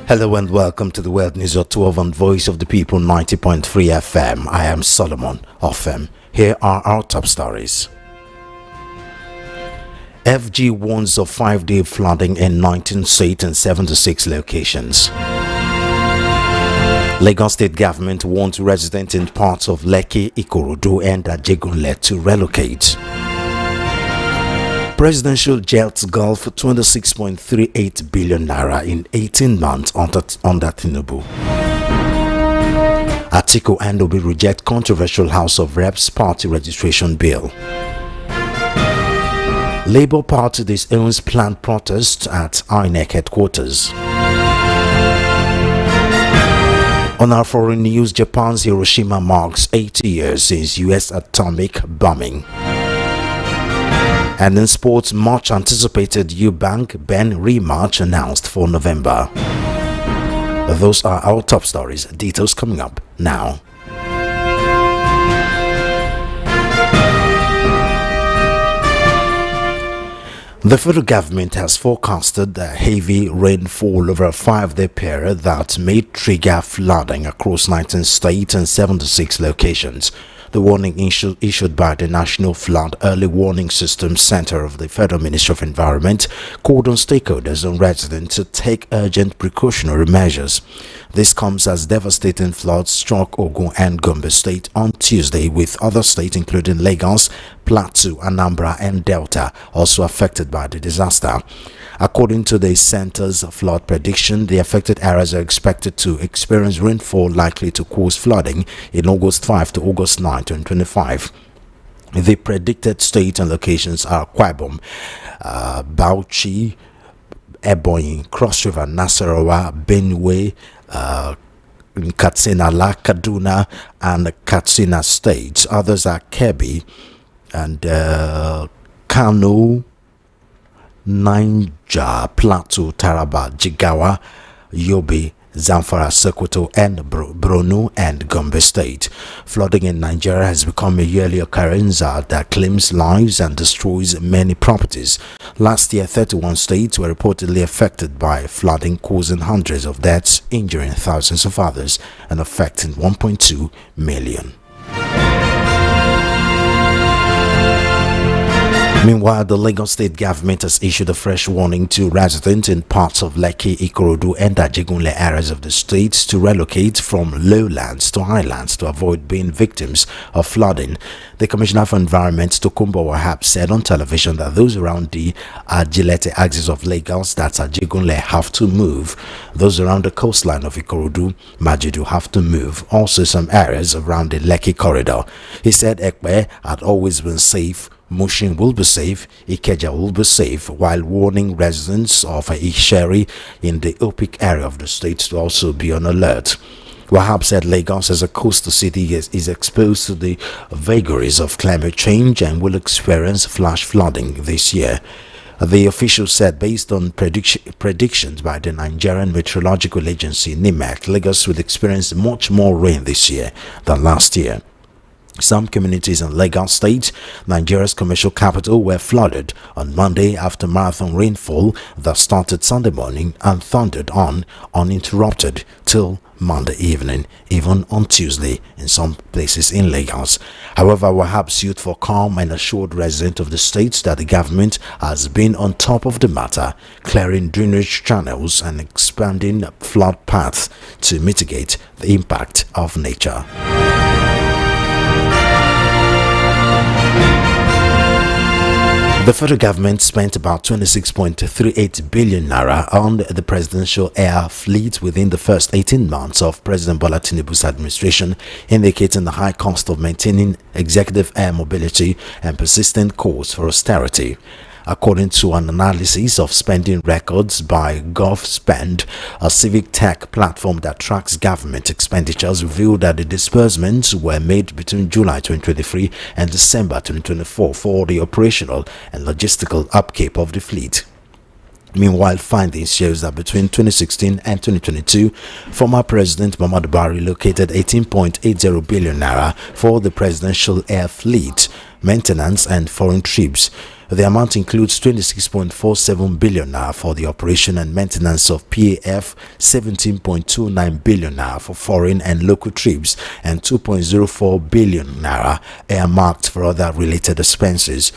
Hello and welcome to the World News at 12 on Voice of the People 90.3 FM. I am Solomon Offem. Here are our top stories. FG warns of 5-day flooding in 19 states and 76 locations. Lagos State government warns residents in parts of Lekki, Ikorodu and Ajegunle to relocate. Presidential jets Gulp 26.38 billion naira in 18 months under Tinubu. Atiku and Obi reject controversial House of Reps party registration bill. Labour Party disowns planned protest at INEC headquarters. On our foreign news, Japan's Hiroshima marks 80 years since US atomic bombing. And in sports, much anticipated Eubank Ben rematch announced for November. Those are our top stories. Details coming up now. The federal government has forecasted a heavy rainfall over a 5-day period that may trigger flooding across 19 states and 76 locations. The warning issued by the National Flood Early Warning System Center of the Federal Ministry of Environment called on stakeholders and residents to take urgent precautionary measures. This comes as devastating floods struck Ogun and Gombe State on Tuesday, with other states including Lagos, Plateau, Anambra and Delta also affected by the disaster. According to the center's flood prediction, the affected areas are expected to experience rainfall likely to cause flooding in August 5 to August 9, 2025. The predicted states and locations are Akwa Ibom, Bauchi, Ebonyi, Cross River, Nasarawa, Benue, Katsina, Kaduna and Katsina states. Others are Kebbi and Kano, Niger, Plateau, Taraba, Jigawa, Yobe, Zamfara, Sokoto and Borno and Gombe State. Flooding in Nigeria has become a yearly occurrence that claims lives and destroys many properties. Last year, 31 states were reportedly affected by flooding, causing hundreds of deaths, injuring thousands of others and affecting 1.2 million. Meanwhile, the Lagos State government has issued a fresh warning to residents in parts of Lekki, Ikorodu and Ajegunle areas of the state to relocate from lowlands to highlands to avoid being victims of flooding. The Commissioner for Environment, Tokunbo Wahab, said on television that those around the Agilete axis of Lagos, that's Ajegunle, have to move. Those around the coastline of Ikorodu, Majudu, have to move. Also, some areas around the Lekki corridor. He said Ekpe had always been safe. Mushin will be safe, Ikeja will be safe, while warning residents of Isheri in the Opik area of the state to also be on alert. Wahab said Lagos as a coastal city is exposed to the vagaries of climate change and will experience flash flooding this year. The official said based on predictions by the Nigerian Meteorological Agency NIMET, Lagos will experience much more rain this year than last year. Some communities in Lagos State, Nigeria's commercial capital, were flooded on Monday after marathon rainfall that started Sunday morning and thundered on uninterrupted till Monday evening, even on Tuesday in some places in Lagos. However, Wahab sued for calm and assured residents of the state that the government has been on top of the matter, clearing drainage channels and expanding flood paths to mitigate the impact of nature. The federal government spent about 26.38 billion naira on the presidential air fleet within the first 18 months of President Bola Tinubu's administration, indicating the high cost of maintaining executive air mobility and persistent calls for austerity. According to an analysis of spending records by GovSpend, a civic tech platform that tracks government expenditures, revealed that the disbursements were made between July 2023 and December 2024 for the operational and logistical upkeep of the fleet. Meanwhile, findings shows that between 2016 and 2022, former President Muhammadu Buhari allocated 18.80 billion naira for the presidential air fleet, maintenance and foreign trips. The amount includes 26.47 billion naira for the operation and maintenance of PAF, 17.29 billion naira for foreign and local trips, and 2.04 billion naira earmarked for other related expenses.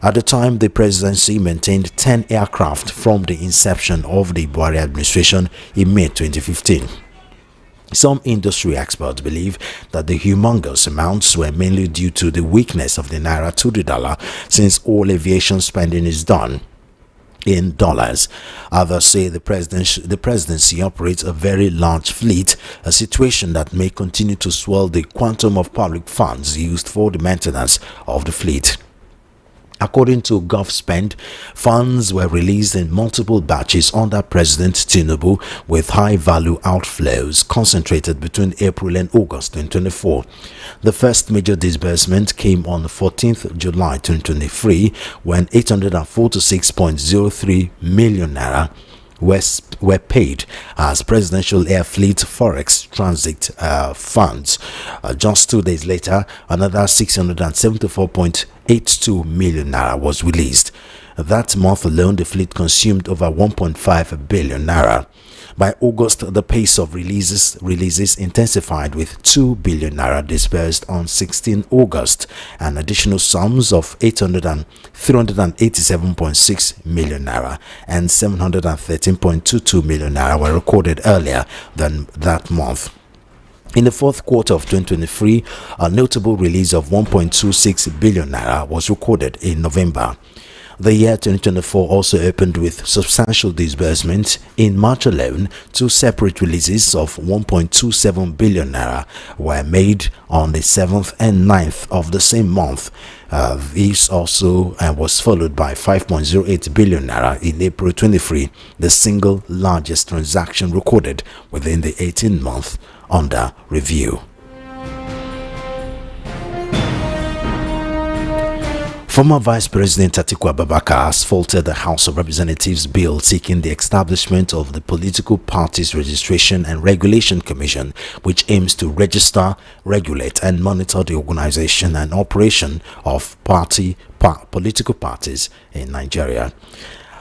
At the time, the presidency maintained 10 aircraft from the inception of the Buhari administration in May 2015. Some industry experts believe that the humongous amounts were mainly due to the weakness of the naira to the dollar, since all aviation spending is done in dollars. Others say the presidency operates a very large fleet, a situation that may continue to swell the quantum of public funds used for the maintenance of the fleet. According to Gulp spend, funds were released in multiple batches under President Tinubu, with high-value outflows concentrated between April and August 2024. The first major disbursement came on the 14th July 2023, when 846.03 million naira were paid as Presidential Air Fleet Forex Transit funds. Just 2 days later, another 674.82 million naira was released. That month alone, the fleet consumed over 1.5 billion naira. By August, the pace of releases intensified, with 2 billion naira disbursed on 16 August, and additional sums of 387.6 million naira and 713.22 million naira were recorded earlier than that month. In the fourth quarter of 2023, a notable release of 1.26 billion naira was recorded in November. The year 2024 also opened with substantial disbursements. In March alone, 2 separate releases of 1.27 billion naira were made on the 7th and 9th of the same month. This also was followed by 5.08 billion naira in April 23, the single largest transaction recorded within the 18 months under review. Former Vice President Atiku Abubakar has faulted the House of Representatives bill seeking the establishment of the Political Parties Registration and Regulation Commission, which aims to register, regulate, and monitor the organization and operation of political parties in Nigeria.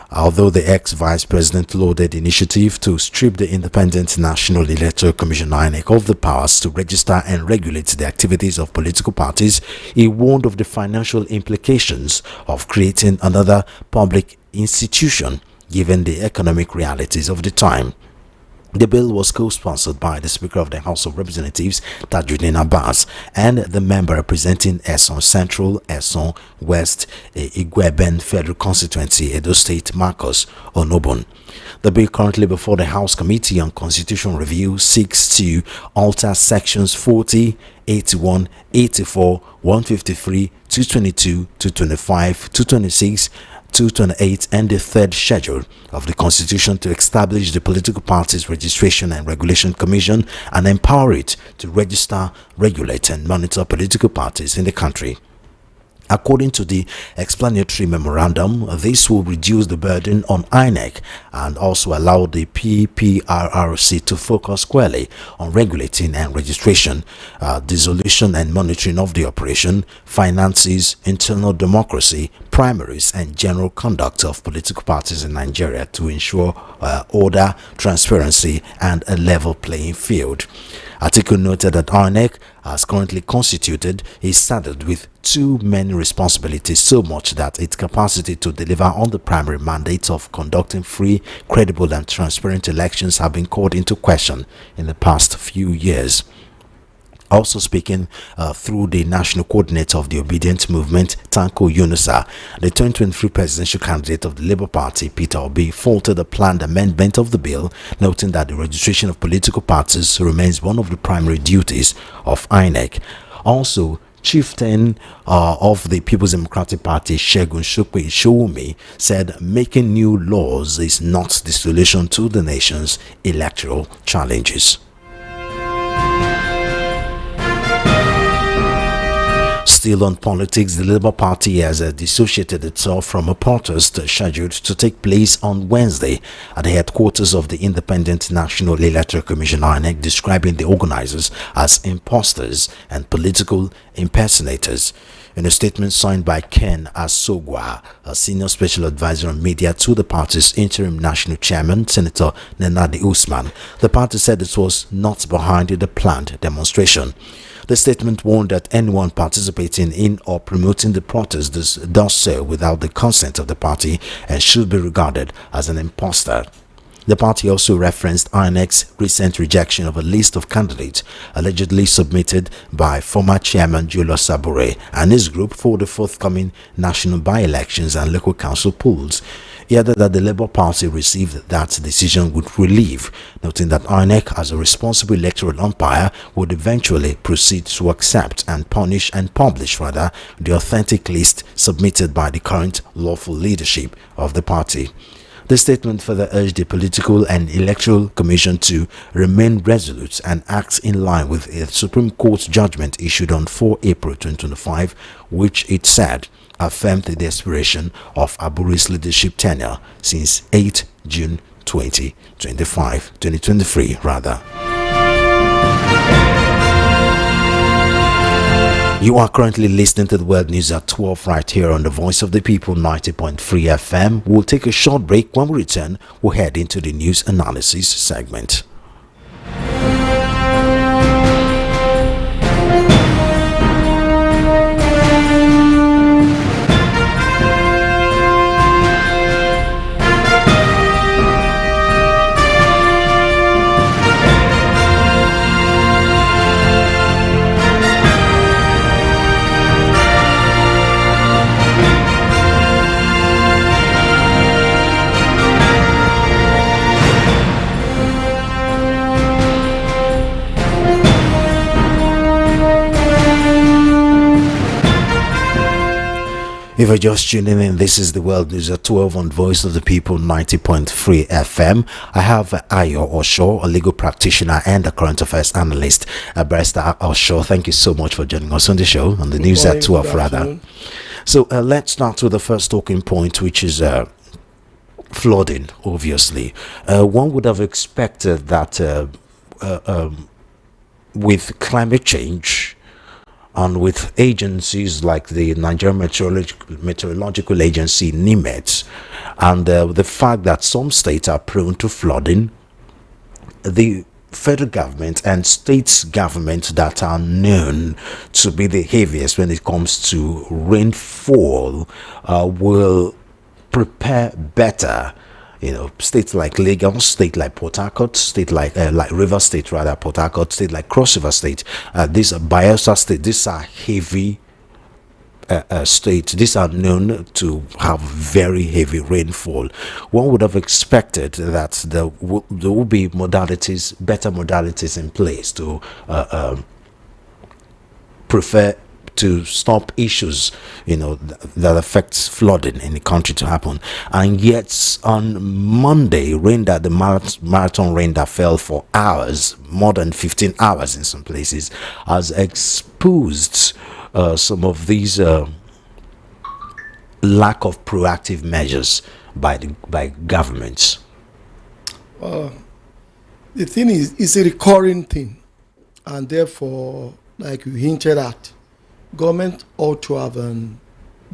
Although the ex-vice president lauded the initiative to strip the Independent National Electoral Commission (INEC) of the powers to register and regulate the activities of political parties, he warned of the financial implications of creating another public institution given the economic realities of the time. The bill was co-sponsored by the Speaker of the House of Representatives, Tajuddin Abbas, and the member representing Eson Central, Eson West, Igweben Federal Constituency, Edo State, Marcus Onobun. The bill currently before the House Committee on Constitutional Review seeks to alter sections 40, 81, 84, 153, 222, 225, 226, 228 and the third schedule of the Constitution to establish the Political Parties Registration and Regulation Commission and empower it to register, regulate, and monitor political parties in the country. According to the explanatory memorandum, this will reduce the burden on INEC and also allow the PPRRC to focus squarely on regulating and registration, dissolution and monitoring of the operation, finances, internal democracy, primaries, and general conduct of political parties in Nigeria to ensure order, transparency, and a level playing field. Atiku noted that INEC, as currently constituted, is saddled with too many responsibilities, so much that its capacity to deliver on the primary mandate of conducting free, credible, and transparent elections have been called into question in the past few years. Also speaking through the national coordinator of the Obedient Movement, Tanko Yunusa, the 2023 presidential candidate of the Labour Party, Peter Obi, faulted the planned amendment of the bill, noting that the registration of political parties remains one of the primary duties of INEC. Also, chieftain of the People's Democratic Party, Segun Showumi, said making new laws is not the solution to the nation's electoral challenges. Still on politics, the Labour Party has dissociated itself from a protest scheduled to take place on Wednesday at the headquarters of the Independent National Electoral Commission (INEC), describing the organizers as imposters and political impersonators. In a statement signed by Ken Asogwa, a senior special advisor on media to the party's interim national chairman, Senator Nenadi Usman, the party said it was not behind the planned demonstration. The statement warned that anyone participating in or promoting the protest does so without the consent of the party and should be regarded as an imposter. The party also referenced INEC's recent rejection of a list of candidates allegedly submitted by former chairman Julius Sabure and his group for the forthcoming national by-elections and local council polls. He added that the Labour Party received that decision with relief, noting that INEC, as a responsible electoral umpire, would eventually proceed to accept and publish the authentic list submitted by the current lawful leadership of the party. The statement further urged the Political and Electoral Commission to remain resolute and act in line with a Supreme Court judgment issued on 4 April 2025, which it said affirmed the expiration of Aburi's leadership tenure since 8 June 2023 rather. You are currently listening to the World News at 12 right here on the Voice of the People 90.3 FM. We'll take a short break. When we return, we'll head into the news analysis segment. If you're just tuning in, this is the World News at 12 on Voice of the People 90.3 FM. I have Ayo Osho, a legal practitioner and a current affairs analyst. Barrister Osho, thank you so much for joining us on the show, on the News at 12 rather. So let's start with the first talking point, which is flooding, obviously. One would have expected that with climate change, and with agencies like the Nigerian Meteorological Agency, NIMET, and the fact that some states are prone to flooding, the federal government and state governments that are known to be the heaviest when it comes to rainfall will prepare better. You know, states like Lagos, state like Port Harcourt, state like River State rather, Port Harcourt, state like Cross River State, these are Bayelsa State, these are heavy states. These are known to have very heavy rainfall. One would have expected that there will be better modalities in place to to stop issues, that affects flooding in the country to happen. And yet on Monday, the marathon rain that fell for hours, more than 15 hours in some places, has exposed some of these lack of proactive measures by governments. The thing is, it's a recurring thing, and therefore, like you hinted at, government ought to have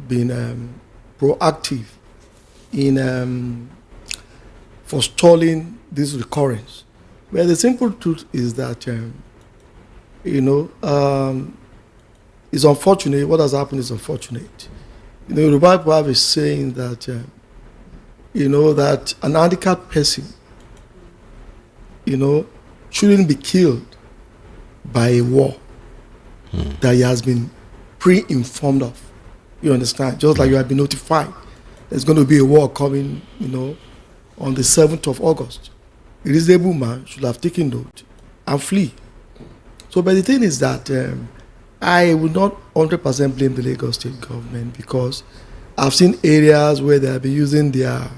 been proactive in forestalling this recurrence. But the simple truth is that, it's unfortunate. What has happened is unfortunate. The Yoruba people have a saying that, that an handicapped person, shouldn't be killed by a war that he has been pre-informed of. You understand? Just like you have been notified there's going to be a war coming, on the 7th of August. A reasonable man should have taken note and flee. So, but the thing is that I would not 100% blame the Lagos state government, because I've seen areas where they have been using their,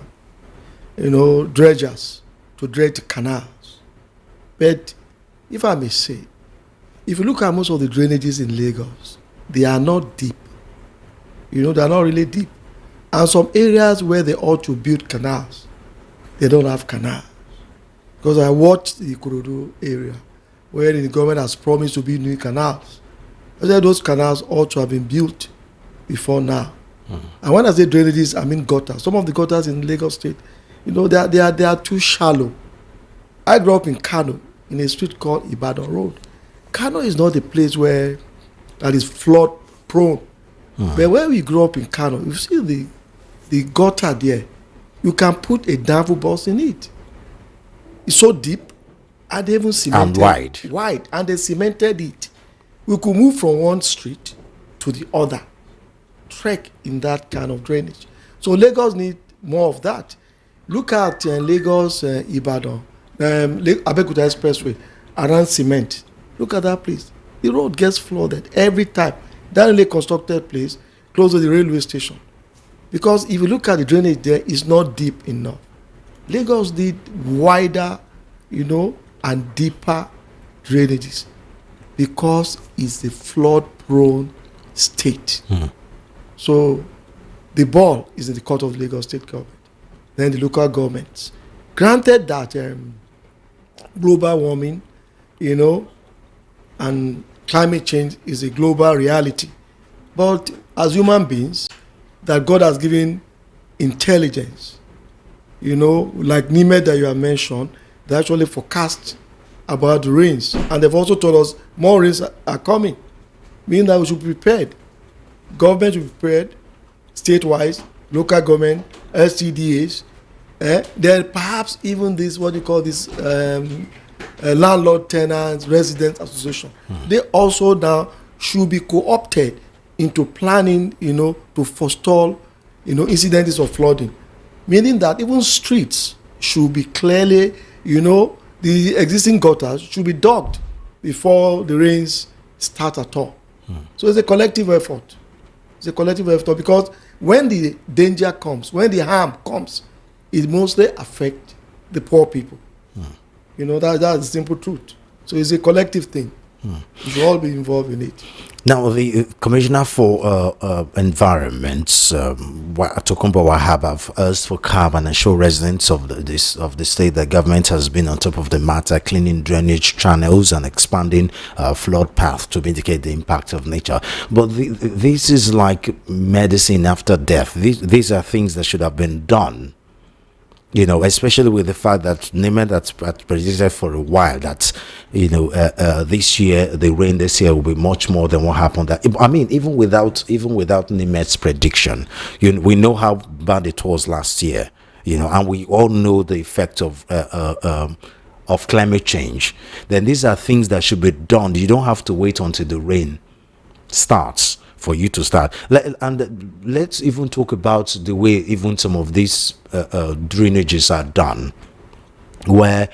dredgers to dredge canals. But if I may say, if you look at most of the drainages in Lagos, they are not deep. They are not really deep. And some areas where they ought to build canals, they don't have canals. Because I watched the Ikorodu area where the government has promised to build new canals. I said those canals ought to have been built before now. And when I say drainages, I mean gutters. Some of the gutters in Lagos State, they are too shallow. I grew up in Kano, in a street called Ibadan Road. Kano is not a place that is flood prone. But where we grew up in Kano, you see the gutter there, you can put a Danfo bus in it. It's so deep, and they even cemented and wide, and they cemented it. We could move from one street to the other, trek in that kind of drainage. So Lagos need more of that. Look at Lagos Ibadan, Abeokuta Expressway around cement. Look at that place. The road gets flooded every time. That newly constructed place close to the railway station. Because if you look at the drainage there, it's not deep enough. Lagos need wider, and deeper drainages because it's a flood-prone state. So the ball is in the court of Lagos State government, then the local governments. Granted that global warming, and climate change is a global reality, but as human beings, that God has given intelligence, like NIMED that you have mentioned, they actually forecast about the rains, and they've also told us more rains are coming, meaning that we should be prepared. Government should be prepared, state-wise, local government, LCDAs, then perhaps even this, what you call this, landlord, tenants, residents association. They also now should be co-opted into planning, to forestall, incidents of flooding. Meaning that even streets should be clearly, the existing gutters should be dug before the rains start at all. So it's a collective effort. It's a collective effort because when the danger comes, when the harm comes, it mostly affects the poor people. That's the simple truth. So it's a collective thing. We should all be involved in it. Now, the Commissioner for Environment, Tokunbo Wahab, have asked for calm and assure residents of the state that government has been on top of the matter, cleaning drainage channels and expanding flood paths to mitigate the impact of nature. But this is like medicine after death. These are things that should have been done. Especially with the fact that NIMED that's predicted for a while that, this year, the rain this year will be much more than what happened. Even without NIMED's prediction, we know how bad it was last year, and we all know the effect of climate change. Then these are things that should be done. You don't have to wait until the rain starts for you to start. And let's even talk about the way even some of these drainages are done, where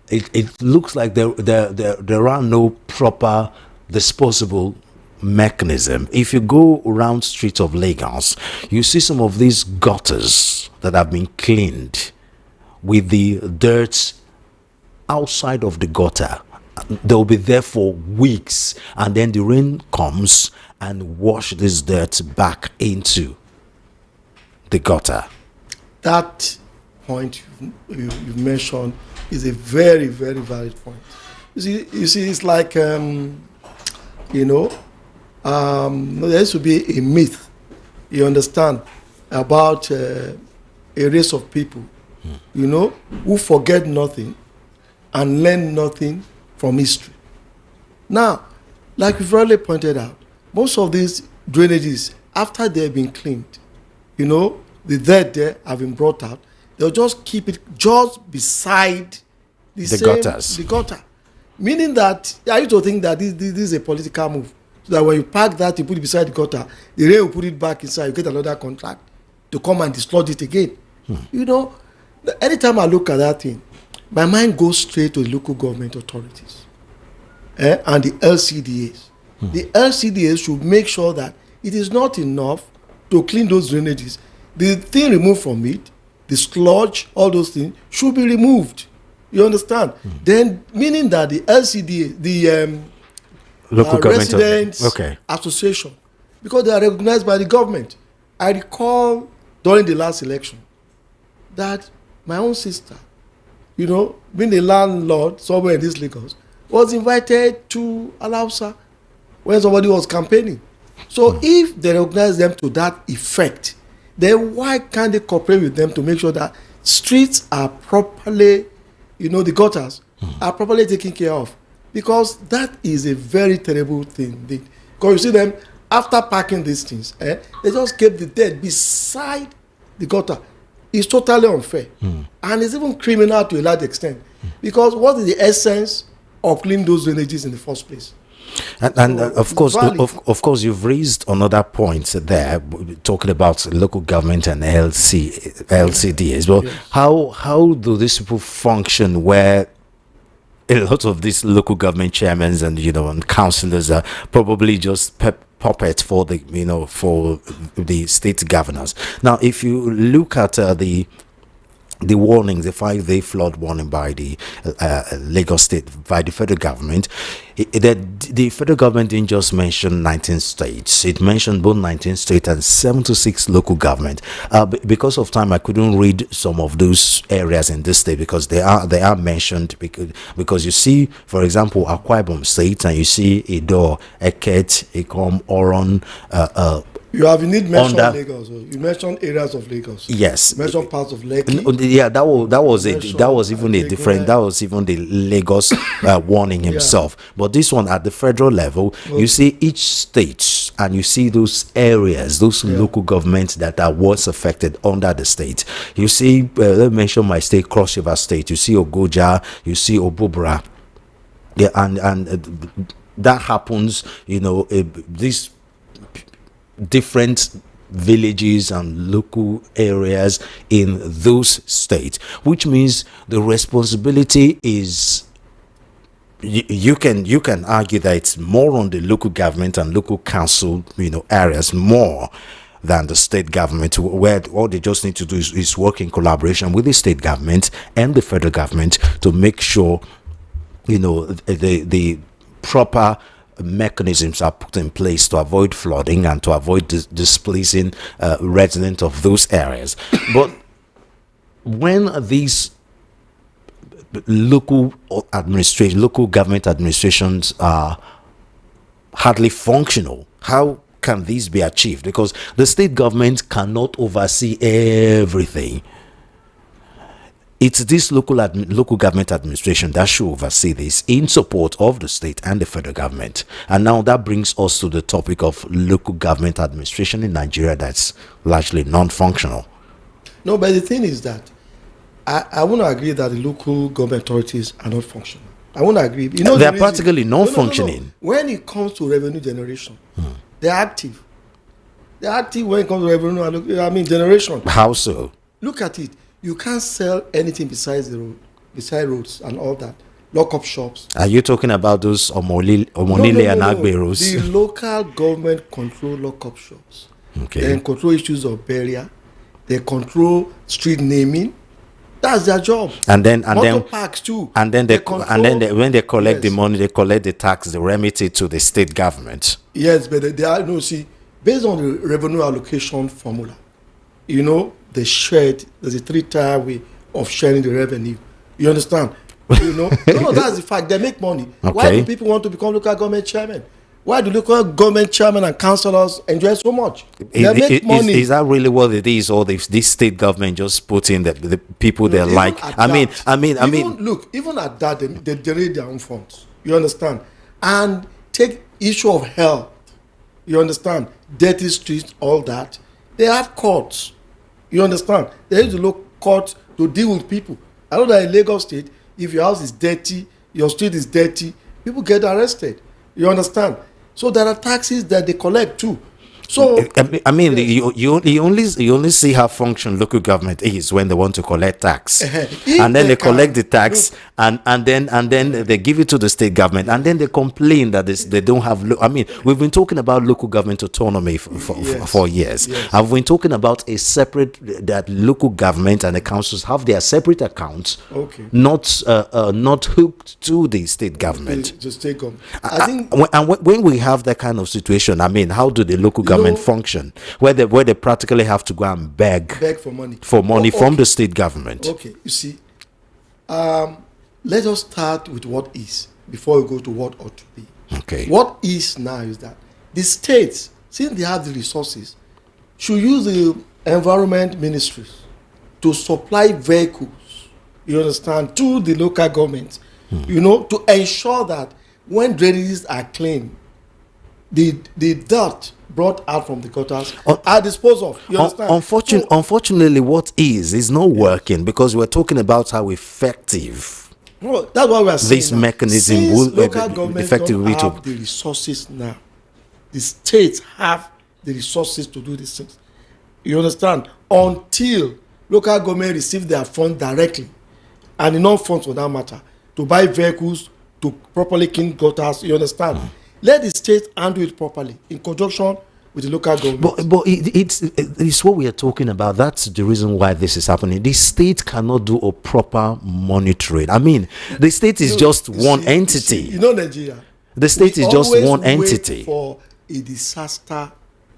it looks like there are no proper disposable mechanism. If you go around streets of Lagos, you see some of these gutters that have been cleaned with the dirt outside of the gutter. They'll be there for weeks, and then the rain comes and wash this dirt back into the gutter. That point you mentioned is a very, very valid point. You see, it's like, there used to be a myth, you understand, about a race of people, who forget nothing and learn nothing from history. Now, like we've already pointed out, most of these drainages, after they've been cleaned, the dirt there have been brought out, they'll just keep it just beside the gutter. Meaning that, I used to think that this is a political move. So that when you park that, you put it beside the gutter, the rain will put it back inside, you get another contract to come and dislodge it again. Anytime I look at that thing, my mind goes straight to the local government authorities and the LCDAs. The LCDAs should make sure that it is not enough to clean those drainages. The thing removed from it, the sludge, all those things, should be removed. You understand? Then, meaning that the LCDA, the local residents association because they are recognized by the government. I recall during the last election that my own sister, being a landlord somewhere in this Lagos, was invited to Alausa when somebody was campaigning. So if they recognize them to that effect, then why can't they cooperate with them to make sure that streets are properly, the gutters are properly taken care of? Because that is a very terrible thing. Because you see them, after packing these things, they just keep the dead beside the gutter. It's totally unfair. And it's even criminal to a large extent. Because what is the essence of cleaning those drainages in the first place? And of course, you've raised another point there, talking about local government and LCDs. Well, yes. How do these people function where a lot of these local government chairmen and councillors are probably just puppets for the state governors? Now, if you look at the warning, the 5-day flood warning by the Lagos State, by the federal government, the federal government didn't just mention 19 states. It mentioned both 19 states and 76 local government. Because of time, I couldn't read some of those areas in this state because they are mentioned, because you see, for example, Akwa Ibom State, and you see Edo, Eket, Ikom, Oron, you have indeed mentioned Lagos. You mentioned areas of Lagos. Yes. You mentioned parts of Lekki. Yeah, that was even the Lagos warning himself. Yeah. But this one at the federal level, you see each state and you see those areas, those local governments that are worst affected under the state. You see, let me mention my state, Cross River State. You see Ogoja, you see Obubra. Yeah, and that happens. These different villages and local areas in those states, which means the responsibility is, you can argue that it's more on the local government and local council areas more than the state government, where all they just need to do is work in collaboration with the state government and the federal government to make sure the proper mechanisms are put in place to avoid flooding and to avoid displacing residents of those areas. But when these local government administrations are hardly functional, how can this be achieved? Because the state government cannot oversee everything. It's this local government administration that should oversee this in support of the state and the federal government. And now that brings us to the topic of local government administration in Nigeria that's largely non-functional. No, but the thing is that I won't agree that the local government authorities are not functional. I won't agree. They're practically non-functioning. No. When it comes to revenue generation, they're active. They're active when it comes to revenue generation. How so? Look at it. You can't sell anything besides the road, beside roads and all that. Lock up shops. Are you talking about those Omonile and Agberos? The local government control lock up shops. Okay. They control issues of burial. They control street naming. That's their job. And then parks too. And then when they collect the money, they collect the tax, they remit it to the state government. Yes, but they are based on the revenue allocation formula. They shared. There's a 3-tier way of sharing the revenue. You understand? No, that's the fact. They make money. Okay. Why do people want to become local government chairman? Why do local government chairman and councillors enjoy so much? They make money. Is that really what it is, or if this state government just put in the people they like? I mean, look, even at that, they generate their own funds. You understand? And take issue of health. You understand? Dirty streets, all that. They have courts. You understand? There is a local court to deal with people. I know that in Lagos State, if your house is dirty, your street is dirty, people get arrested. You understand? So there are taxes that they collect too. So you only see how function local government is when they want to collect tax, and then they collect the tax, and then they give it to the state government, and then they complain that they don't have. We've been talking about local government autonomy for years. Yes. I've been talking about a separate, that local government and the councils have their separate accounts, not hooked to the state government. The state government. When we have that kind of situation, how do the local government government function, where they practically have to go and beg for money from the state government. Okay, you see, let us start with what is before we go to what ought to be. Okay. What is now is that the states, since they have the resources, should use the environment ministries to supply vehicles, you understand, to the local government, to ensure that when drainages are clean, the dirt brought out from the gutters are disposed of. You understand? Unfortunately, what is not working, because we're talking about how effective that's what we are saying. This now. mechanism Since will local governments effectively don't have the resources now. The states have the resources to do these things. You understand? Until local government receive their funds directly, and enough funds for that matter, to buy vehicles, to properly clean gutters. You understand? Let the state handle it properly in conjunction with the local government. But it's what we are talking about. That's the reason why this is happening. The state cannot do a proper monitoring. I mean, the state is just one entity. Nigeria. The state is just one entity. For a disaster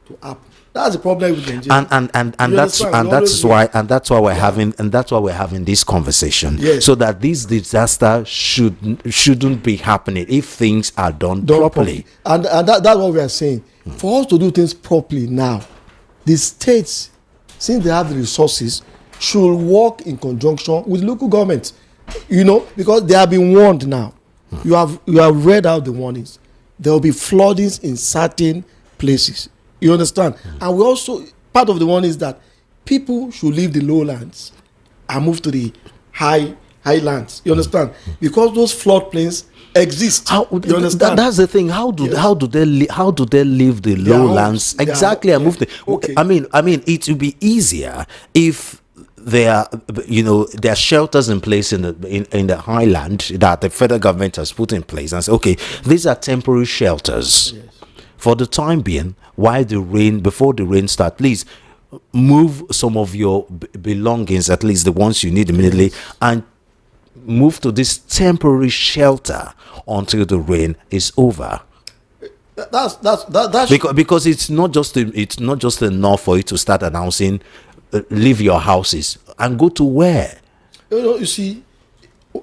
to happen. That's the problem with Nigeria. And that's why we're having this conversation. Yes. So that this disaster shouldn't be happening if things are done properly. And that's what we are saying. For us to do things properly now, the states, since they have the resources, should work in conjunction with local governments. Because they have been warned now. You have read out the warnings. There will be floodings in certain places. You understand? And we also, part of the one is that people should leave the lowlands and move to the highlands. You understand? Because those floodplains exist. You understand? That's the thing. How do they leave the lowlands exactly and move? Okay. I mean, it would be easier if there are shelters in place in the highland that the federal government has put in place, and say, okay, these are temporary shelters. Yes. For the time being, before the rain starts, please move some of your belongings, at least the ones you need immediately, and move to this shelter until the rain is over. That's because it's not just enough for you to start announcing, leave your houses and go to where. You see,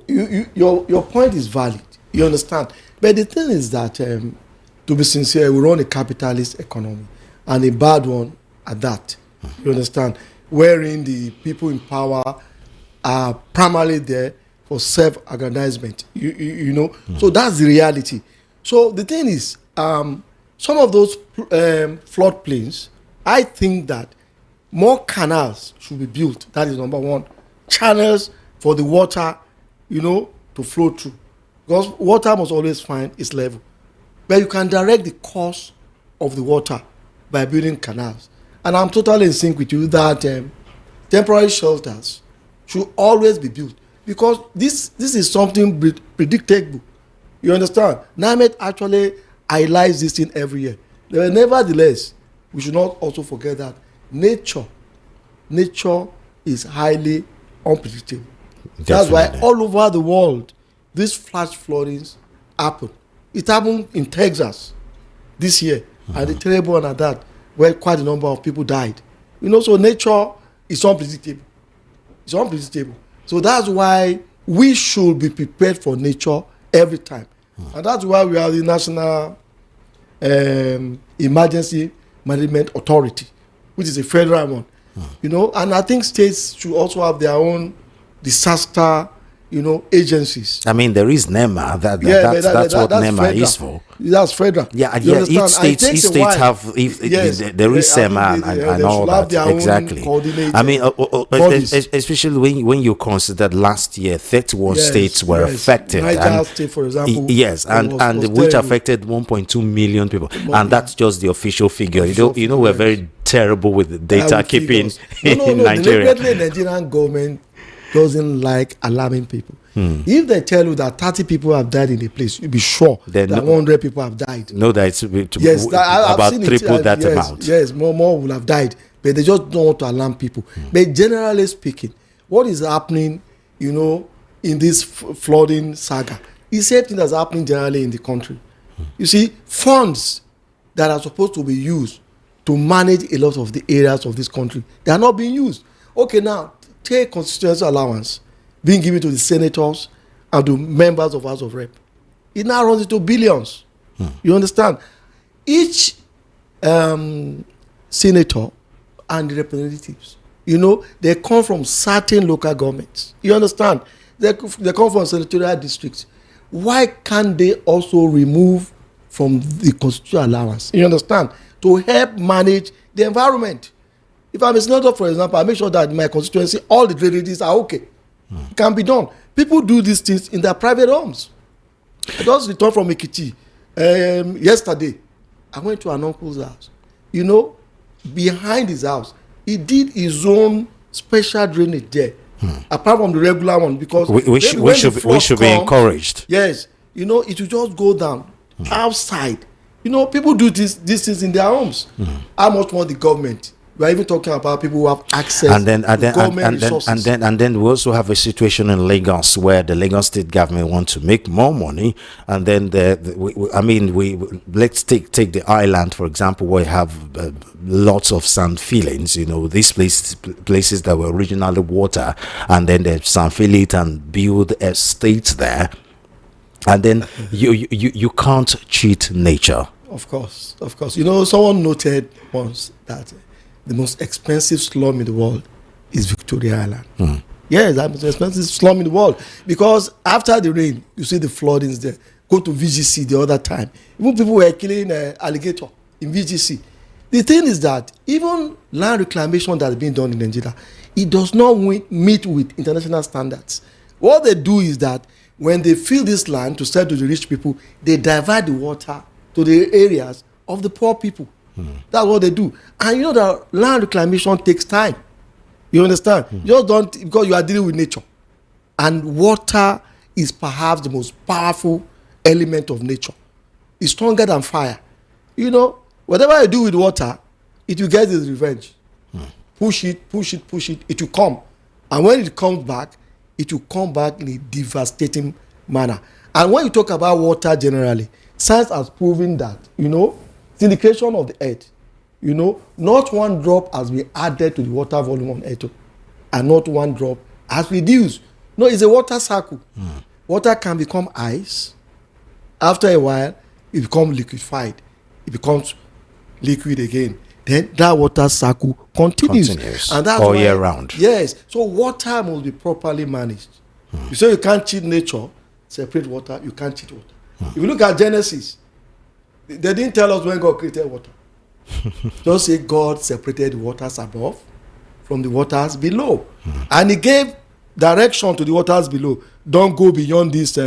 your point is valid. You understand, but the thing is that. To be sincere, we run a capitalist economy, and a bad one at that. You understand? Wherein the people in power are primarily there for self-aggrandizement. So that's the reality. So the thing is, some of those floodplains, I think that more canals should be built. That is number one. Channels for the water, to flow through, because water must always find its level. But you can direct the course of the water by building canals. And I'm totally in sync with you that temporary shelters should always be built, because this is something predictable. You understand? NIMET actually highlights this thing every year. Nevertheless, we should not also forget that nature is highly unpredictable. Definitely. That's why all over the world, these flash floodings happen. It happened in Texas this year, and the terrible one at that, where quite a number of people died. So nature is unpredictable. It's unpredictable. So that's why we should be prepared for nature every time. And that's why we have the National Emergency Management Authority, which is a federal one. And I think states should also have their own disaster agencies. I mean, there is NEMA. That's what NEMA federal. Is for. That's federal. Yeah. Each state have. There is SEMA and all that. Exactly. I mean, especially when you consider last year, 31 states were affected. Niger State, for example. Yes, and which affected 1.2 million people, and that's just the official figure. We're very terrible with the data keeping in Nigeria. The Nigerian government doesn't like alarming people. If they tell you that 30 people have died in a place, you'll be sure that 100 people have died. No, that it's about triple that amount. Yes, more will have died, but they just don't want to alarm people. But generally speaking, what is happening, in this flooding saga, is the same thing that's happening generally in the country. You see, funds that are supposed to be used to manage a lot of the areas of this country. They are not being used. Okay, now take constituency allowance being given to the senators and to members of House of Rep. It now runs into billions. You understand? Each senator and the representatives, they come from certain local governments. You understand? They come from senatorial districts. Why can't they also remove from the constitutional allowance? You understand? To help manage the environment. If I'm a senator, for example, I make sure that in my constituency, all the drainages are okay. It can be done. People do these things in their private homes. I just returned from Ekiti. Yesterday, I went to an uncle's house. Behind his house, he did his own special drainage there. Apart from the regular one, because we should be encouraged. Yes, it will just go down outside. People do these things in their homes. How much more the government? We are even talking about people who have access to government resources. And then we also have a situation in Lagos where the Lagos state government wants to make more money, and then let's take the island for example, where you have lots of sand fillings. These places that were originally water, and then they sand fill it and build estates there, and then you can't cheat nature. Of course. Someone noted once that the most expensive slum in the world is Victoria Island. Yes, that's the most expensive slum in the world, because after the rain, you see the floodings there. Go to VGC the other time. Even people were killing alligator in VGC. The thing is that even land reclamation that is being done in Nigeria, it does not meet with international standards. What they do is that when they fill this land to sell to the rich people, they divert the water to the areas of the poor people. That's what they do. And that land reclamation takes time. You understand? You just don't, because you are dealing with nature. And water is perhaps the most powerful element of nature. It's stronger than fire. Whatever you do with water, it will get its revenge. Push it, it will come. And when it comes back, it will come back in a devastating manner. And when you talk about water generally, science has proven that, syndication of the earth, not one drop has been added to the water volume on earth, and not one drop has reduced. No, it's a water cycle. Water can become ice. After a while, it becomes liquefied. It becomes liquid again. Then that water cycle continues. And that's all year round. Yes. So water must be properly managed. You say you can't cheat nature, separate water, you can't cheat water. If you look at Genesis, they didn't tell us when God created water. Just say God separated the waters above from the waters below. And he gave direction to the waters below. Don't go beyond this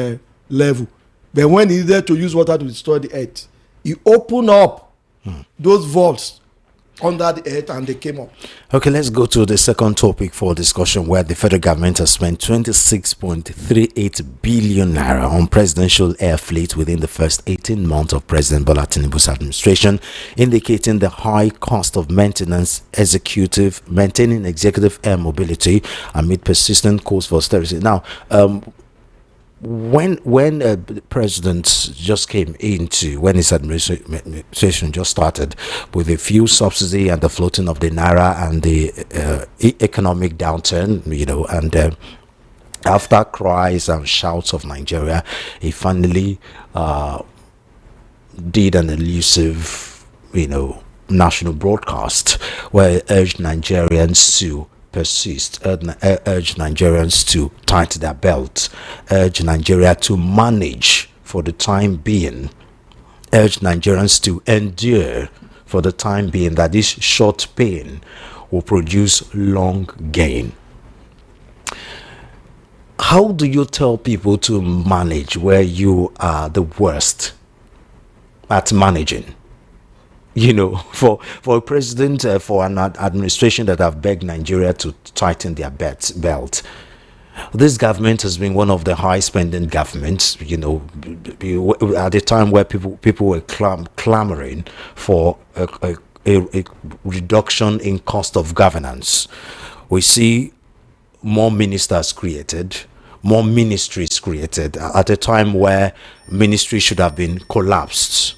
level. But when he needed to use water to destroy the earth, he opened up those vaults under the earth, and they came up. Okay, let's go to the second topic for discussion, where the federal government has spent 26.38 billion naira on presidential air fleet within the first 18 months of President Bola Tinubu's administration, indicating the high cost of maintaining executive air mobility amid persistent calls for austerity. Now, when the president just came into, when his administration just started with a fuel subsidy and the floating of the naira and the economic downturn, and after cries and shouts of Nigeria, he finally did an elusive, national broadcast where he urged Nigerians to persist, urge Nigerians to tighten their belts, urge Nigeria to manage for the time being, urge Nigerians to endure for the time being, that this short pain will produce long gain. How do you tell people to manage where you are the worst at managing? For a president, for an administration that have begged Nigeria to tighten their belt, this government has been one of the high-spending governments. At the time where people were clamoring for a reduction in cost of governance, we see more ministers created, more ministries created at a time where ministry should have been collapsed.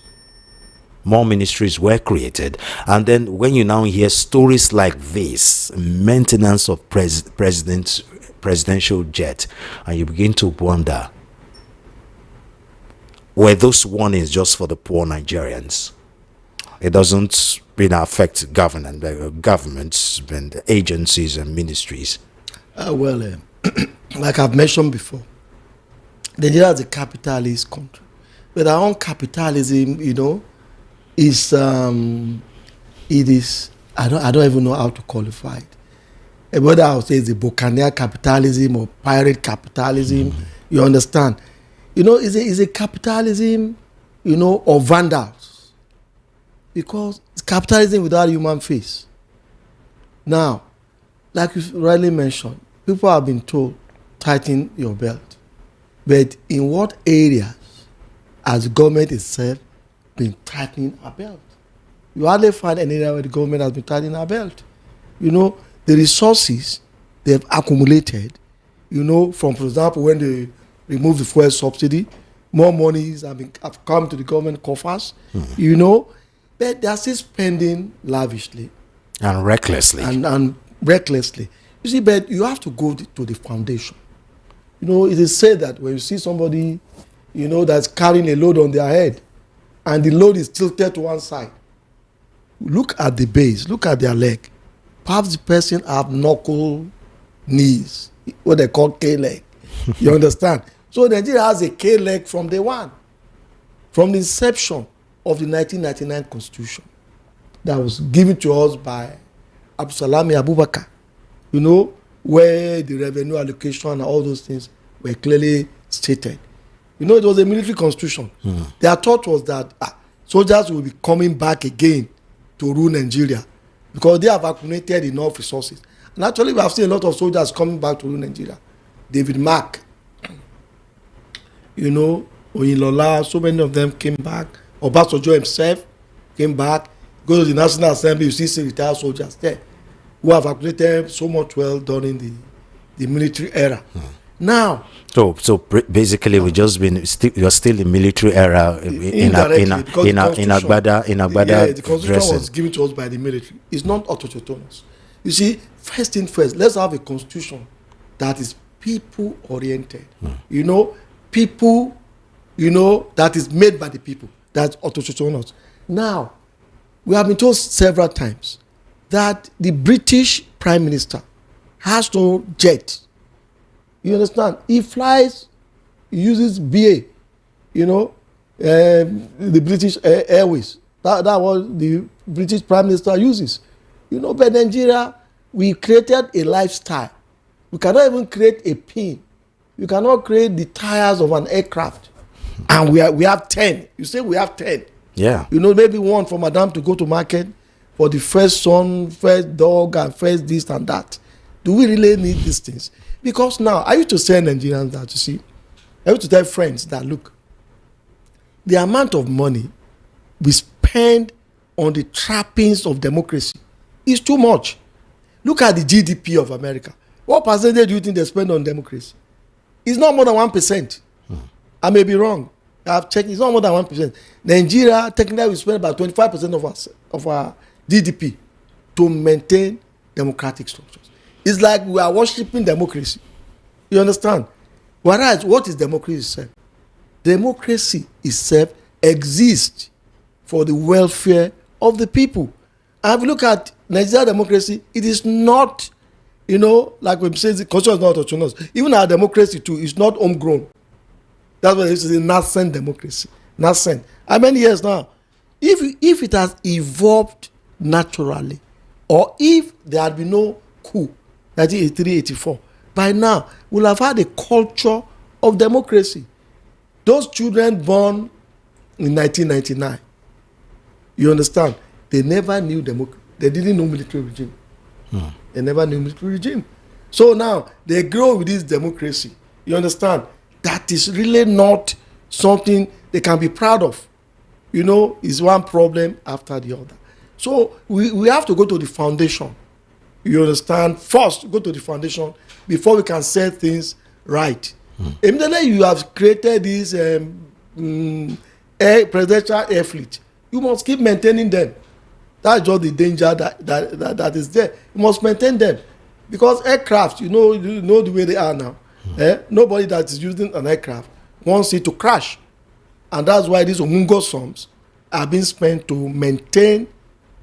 more ministries were created. And then when you now hear stories like this, maintenance of presidential jet, and you begin to wonder, were those warnings just for the poor Nigerians? It doesn't affect governments and agencies and ministries. Like I've mentioned before, Nigeria is a capitalist country. But our own capitalism, is it is I don't even know how to qualify it. Whether I would say it's a buccaneer capitalism or pirate capitalism, you understand? It's a capitalism, of vandals. Because it's capitalism without human face. Now, like you rightly mentioned, people have been told, tighten your belt. But in what areas has the government itself been tightening our belt? You hardly find any area where the government has been tightening our belt. The resources they've accumulated, from, for example, when they removed the fuel subsidy, more monies have come to the government coffers, but they are still spending lavishly. And recklessly. And recklessly. You see, but you have to go to the foundation. It is said that when you see somebody, that's carrying a load on their head, and the load is tilted to one side, look at the base, look at their leg. Perhaps the person have knuckle knees, what they call K-leg. You understand? So Nigeria has a K-leg from day one, from the inception of the 1999 Constitution that was given to us by Abdulsalami Abubakar, where the revenue allocation and all those things were clearly stated. It was a military constitution. Their thought was that soldiers will be coming back again to rule Nigeria because they have accumulated enough resources. And actually, we have seen a lot of soldiers coming back to rule Nigeria. David Mark, Oyinlola, so many of them came back. Obasanjo himself came back. Go to the National Assembly, you see retired soldiers there who have accumulated so much wealth during the military era. Now, so basically, we just you're still in military era in Agbada. Yeah, the constitution was given to us by the military. It's not autochthonous. You see, first thing first, let's have a constitution that is people oriented. People, that is made by the people. That's autochthonous. Now, we have been told several times that the British Prime Minister has no jet. You understand? He flies, he uses BA, the British Airways. That what the British Prime Minister uses. But Nigeria, we created a lifestyle. We cannot even create a pin. We cannot create the tires of an aircraft. And we have 10. You say we have 10. Yeah. Maybe one for madam to go to market for the first son, first dog, and first this and that. Do we really need these things? Because now, I used to tell Nigerians that, I used to tell friends that, look, the amount of money we spend on the trappings of democracy is too much. Look at the GDP of America. What percentage do you think they spend on democracy? It's not more than 1%. I may be wrong. I've checked. It's not more than 1%. Nigeria, technically, we spend about 25% of our GDP to maintain democratic structures. It's like we are worshipping democracy. You understand? Whereas, what is democracy itself? Democracy itself exists for the welfare of the people. And if you look at Nigeria democracy, it is not, like we say, the culture is not autonomous. Even our democracy too is not homegrown. That's why this is a nascent democracy. Nascent. How many years now? If it has evolved naturally, or if there had been no coup, 1983, 84, by now we'll have had a culture of democracy. Those children born in 1999, you understand, they never knew democracy. They didn't know military regime. They never knew military regime. So now they grow with this democracy. You understand? That is really not something they can be proud of. It's one problem after the other. So we have to go to the foundation. You understand? First, go to the foundation before we can set things right. Immediately you have created this presidential air fleet. You must keep maintaining them. That's just the danger that is there. You must maintain them, because aircraft, you know the way they are now. Nobody that is using an aircraft wants it to crash, and that's why these omungo sums are being spent to maintain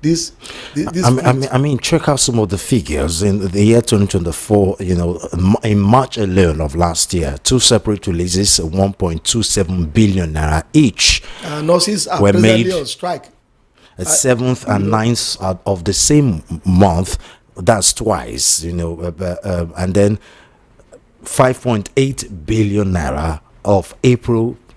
this. I mean, check out some of the figures in the year 2024. You know, in March alone of last year, two separate releases, 1.27 billion naira each. Nurses are were presently made on strike. 7th and 9th of the same month. That's twice. You know, and then 5.8 billion naira of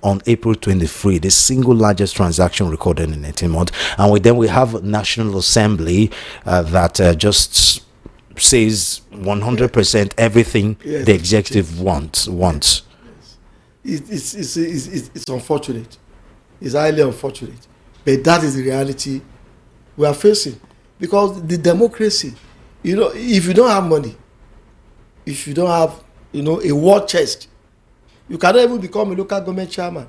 on April 23, the single largest transaction recorded in 18 months. And then we have National Assembly that just says 100% everything the executive wants. It's unfortunate. It's highly unfortunate. But that is the reality we are facing. Because the democracy, if you don't have money, if you don't have, a war chest, you cannot even become a local government chairman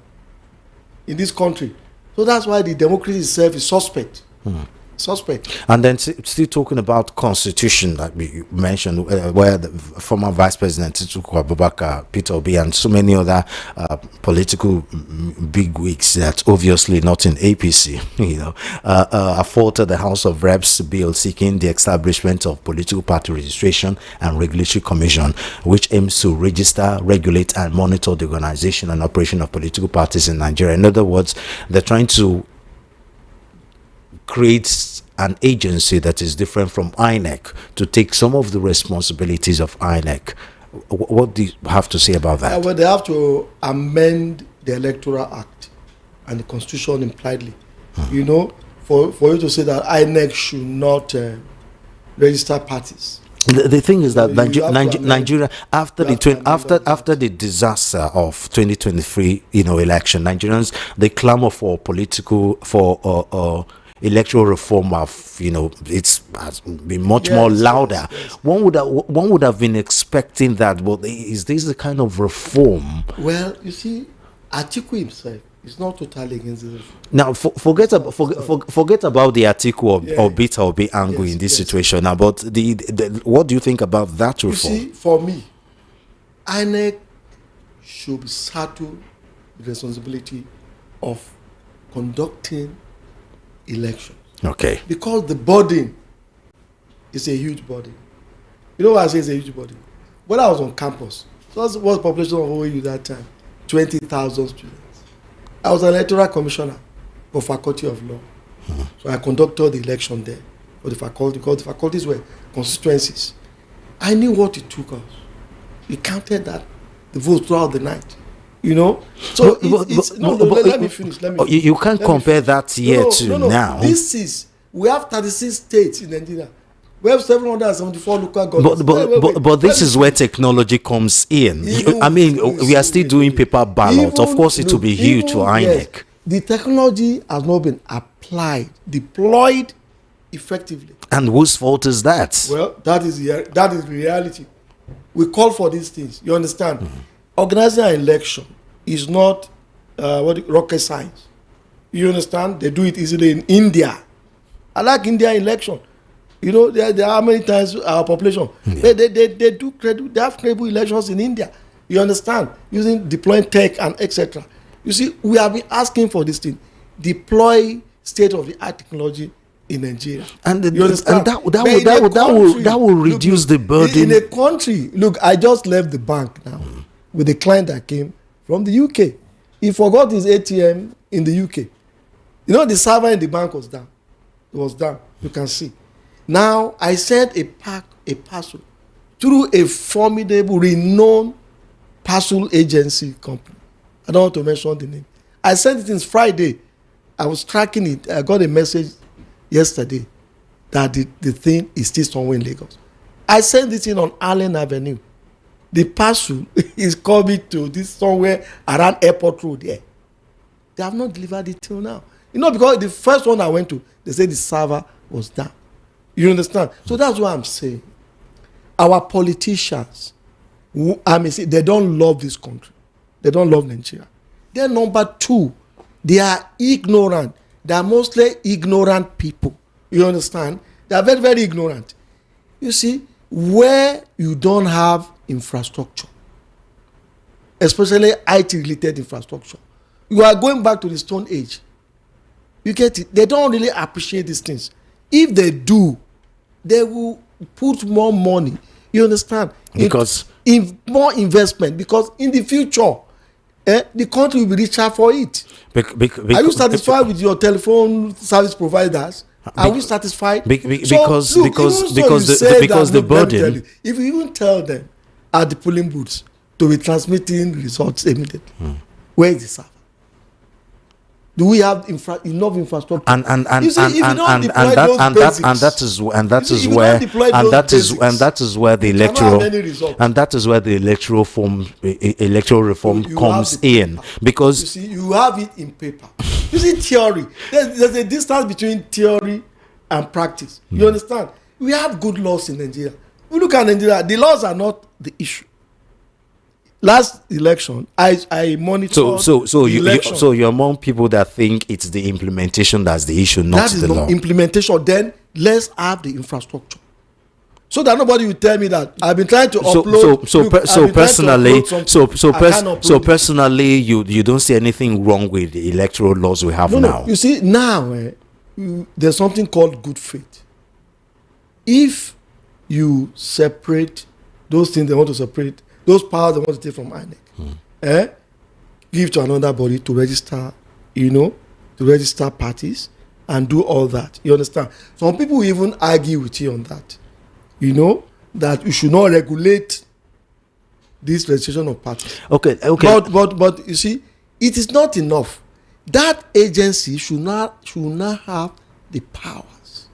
in this country. So that's why the democracy itself is suspect. Suspect. And then still talking about constitution that we mentioned, where the former Vice President Tinubu Abubakar, Peter Obi, and so many other political bigwigs that obviously not in APC, afforded the House of Reps bill seeking the establishment of political party registration and regulatory commission, which aims to register, regulate, and monitor the organization and operation of political parties in Nigeria. In other words, they're trying to creates an agency that is different from INEC to take some of the responsibilities of INEC. What do you have to say about that? Well, they have to amend the Electoral Act and the Constitution impliedly. For you to say that INEC should not register parties. The thing is that Nigeria, after the disaster of 2023, election, Nigerians, they clamor for electoral reform. It's has been much more louder. Yes. One would have been expecting that, but is this the kind of reform? Well, you see, Atiku himself is not totally against this. Now, forget about the Atiku or Beta or B angle in this situation. Now, but what do you think about that reform? You see, for me, INEC should be saddled with the responsibility of conducting elections. Okay. Because the burden is a huge burden. You know why I say it's a huge burden? When I was on campus, so what's the population of OAU that time? 20,000 students. I was an electoral commissioner for Faculty of Law. So I conducted the election there for the faculty, because the faculties were constituencies. I knew what it took us. We counted that the votes throughout the night. So let me finish. You can't compare that year to now. We have 36 states in Nigeria. We have 774 local governments. But this is where technology comes in. We are still doing paper ballot. Of course, it will be huge for INEC. Yes, the technology has not been deployed effectively. And whose fault is that? Well, that is reality. We call for these things. You understand? Organizing an election is not rocket science. You understand? They do it easily in India. I like India election. There are many times our population. They have credible elections in India. You understand? Deploying tech and etc. You see, we have been asking for this thing. Deploy state-of-the-art technology in Nigeria. And that will reduce the burden. In a country, I just left the bank now with a client that came from the UK. He forgot his ATM in the UK. The server in the bank was down. It was down. You can see. Now, I sent a parcel through a formidable, renowned parcel agency company. I don't want to mention the name. I sent it since Friday. I was tracking it. I got a message yesterday that the thing is still somewhere in Lagos. I sent it in on Allen Avenue. The parcel is coming to this somewhere around Airport Road there. They have not delivered it till now. Because the first one I went to, they said the server was down. You understand? So that's what I'm saying. Our politicians, they don't love this country. They don't love Nigeria. Then number two, they are ignorant. They are mostly ignorant people. You understand? They are very, very ignorant. You see, where you don't have infrastructure, especially IT-related infrastructure, you are going back to the Stone Age. You get it? They don't really appreciate these things. If they do, they will put more money. You understand? Because in more investment, because in the future, the country will be richer for it. Are you satisfied with your telephone service providers? Are we satisfied? Because the burden. If you even tell them at the polling booths to be transmitting results immediately, where is the server? Do we have enough infrastructure? And that is where the electoral reform comes in, because you see, you have it in paper. You see, theory. There's a distance between theory and practice. You understand? We have good laws in Nigeria. We look at Nigeria. The laws are not the issue. Last election, I monitored. So you're among people that think it's the implementation that's the issue, not the law. Implementation. Then let's have the infrastructure, so that nobody will tell me that I've been trying to upload. So personally, you don't see anything wrong with the electoral laws we have now. No. You see now, there's something called good faith. If you separate those things they want to separate, those powers they want to take from INEC, give to another body to register, to register parties and do all that. You understand? Some people even argue with you on that. That you should not regulate this registration of parties. Okay. But you see, it is not enough. That agency should not have the powers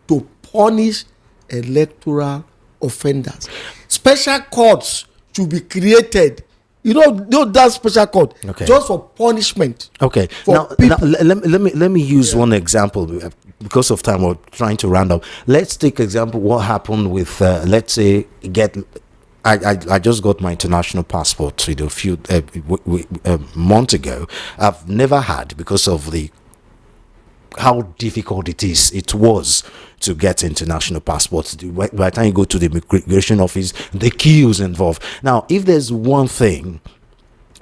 to punish electoral offenders. Special courts should be created. That special court just for punishment. Okay. Now let me use one example. Because of time, we're trying to round up. Let's take example what happened with let's say I just got my international passport a few months ago. I've never had, because of how difficult it was to get international passports. By the time you go to the immigration office, the queues involved. Now, if there's one thing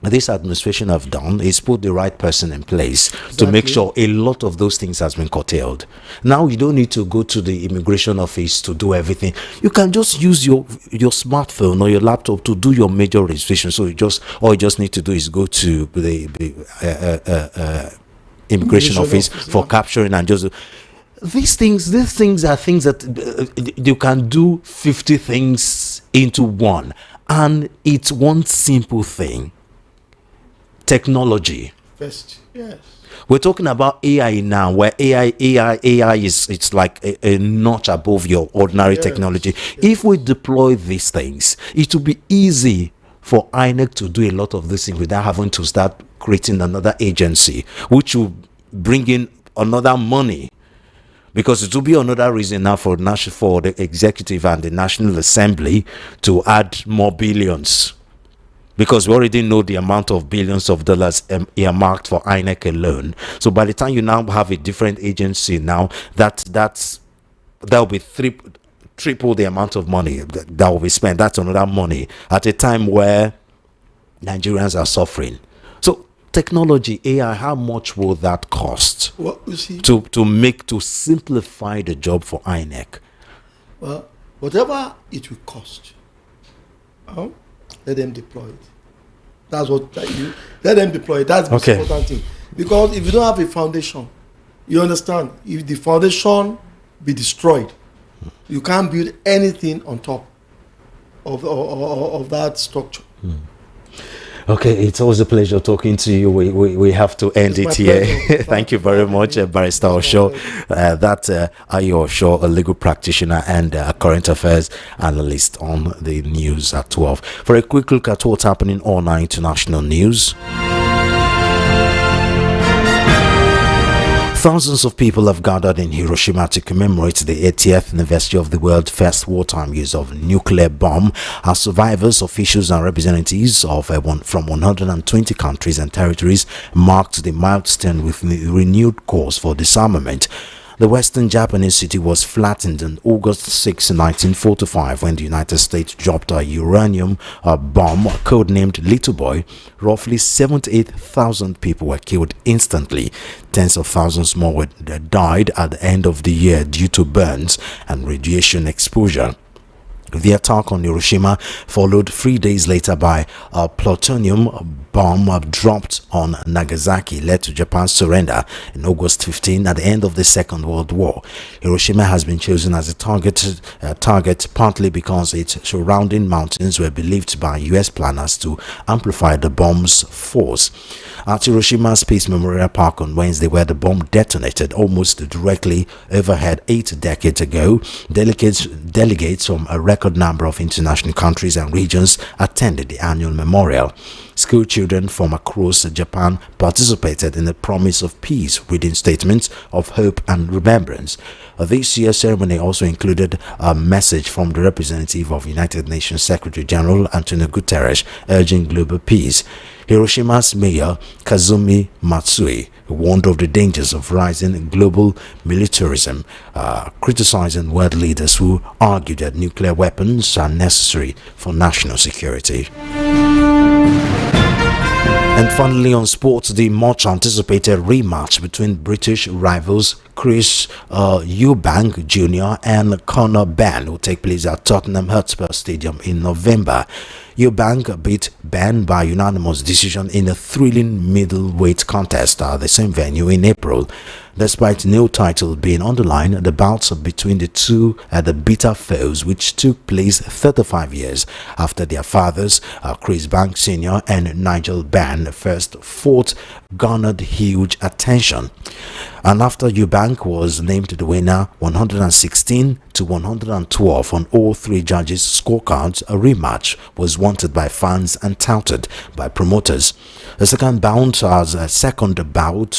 this administration have done, is put the right person in place to make sure a lot of those things has been curtailed. Now you don't need to go to the immigration office to do everything. You can just use your smartphone or your laptop to do your major registration. So all you just need to do is go to the immigration office for capturing, and just these things are things that you can do 50 things into one, and it's one simple thing. Technology. First, yes. We're talking about AI now, where AI is it's like a notch above your ordinary technology. Yes. If we deploy these things, it will be easy for INEC to do a lot of these things without having to start creating another agency, which will bring in another money, because it will be another reason now for the executive and the National Assembly to add more billions, because we already know the amount of billions of dollars earmarked for INEC alone. So by the time you now have a different agency now, that'll be triple the amount of money that will be spent. That's another money at a time where Nigerians are suffering. So technology, AI, how much will that cost? Well, you see, to simplify the job for INEC? Well, whatever it will cost, let them deploy it. That's what let them deploy it. That's the most important thing. Because if you don't have a foundation, you understand, if the foundation be destroyed, you can't build anything on top of that structure. Okay, it's always a pleasure talking to you. We have to end it here. Thank you very much, Barrister Osho. That's Ayo Osho, a legal practitioner and current affairs analyst on the news at 12. For a quick look at what's happening on our international news. Thousands of people have gathered in Hiroshima to commemorate the 80th anniversary of the world's first wartime use of nuclear bomb. As survivors, officials and representatives from 120 countries and territories marked the milestone with renewed calls for disarmament. The western Japanese city was flattened on August 6, 1945, when the United States dropped a uranium bomb codenamed Little Boy. Roughly 78,000 people were killed instantly. Tens of thousands more died at the end of the year due to burns and radiation exposure. The attack on Hiroshima followed 3 days later by a plutonium bomb dropped on Nagasaki, led to Japan's surrender in August 15 at the end of the Second World War. Hiroshima has been chosen as a target partly because its surrounding mountains were believed by US planners to amplify the bomb's force. At Hiroshima Space Memorial Park on Wednesday, where the bomb detonated almost directly overhead 8 decades ago, delegates from a record number of international countries and regions attended the annual memorial. School children from across Japan participated in the promise of peace, reading statements of hope and remembrance. This year's ceremony also included a message from the representative of United Nations Secretary General Antonio Guterres urging global peace. Hiroshima's mayor Kazumi Matsui warned of the dangers of rising global militarism, criticizing world leaders who argued that nuclear weapons are necessary for national security. And finally, on sports, the much anticipated rematch between British rivals Chris Eubank Jr. and Conor Benn will take place at Tottenham Hotspur Stadium in November. Eubank beat Benn by unanimous decision in a thrilling middleweight contest at the same venue in April. Despite no title being on the line, the bouts between the two are the bitter foes, which took place 35 years after their fathers, Chris Bank Sr. and Nigel Benn, first fought, garnered huge attention. And after Eubank was named the winner 116 to 112 on all three judges' scorecards, a rematch was wanted by fans and touted by promoters. The second bout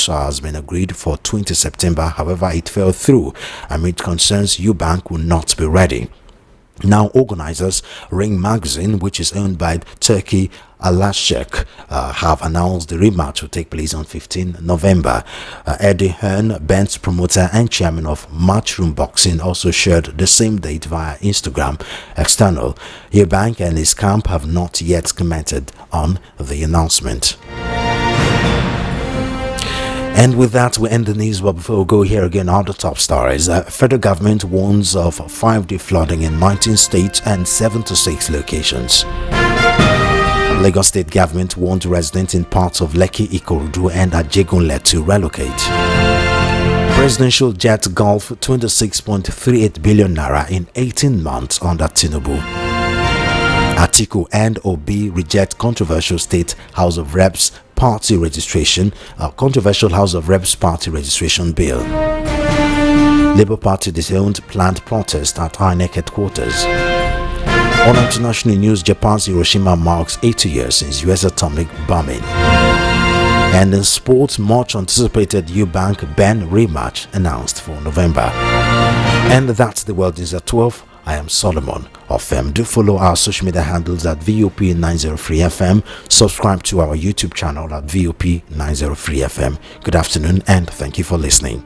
has been agreed for 20 September. However, it fell through amid concerns Eubank will not be ready. Now, organizers Ring Magazine, which is owned by Turkey Alashek, have announced the rematch will take place on 15 November. Eddie Hearn, Benn's promoter and chairman of Matchroom Boxing, also shared the same date via Instagram. External, Eubank and his camp have not yet commented on the announcement. And with that, we end the news. But before we go, here again are the top stories. Federal government warns of 5-day flooding in 19 states and 76 locations. Lagos State government warned residents in parts of Lekki, Ikorodu and Ajegunle to relocate. Presidential jet Gulp 26.38 billion naira in 18 months under Tinubu. Atiku and Obi reject controversial state House of Reps party registration, controversial House of Reps party registration bill. Labour Party disowned planned protest at INEC headquarters. On international news, Japan's Hiroshima marks 80 years since US atomic bombing. And in sports, much anticipated Eubank Benn rematch announced for November. And that's the world news at 12. I am Solomon of FM. Do follow our social media handles at VOP903FM. Subscribe to our YouTube channel at VOP903FM. Good afternoon and thank you for listening.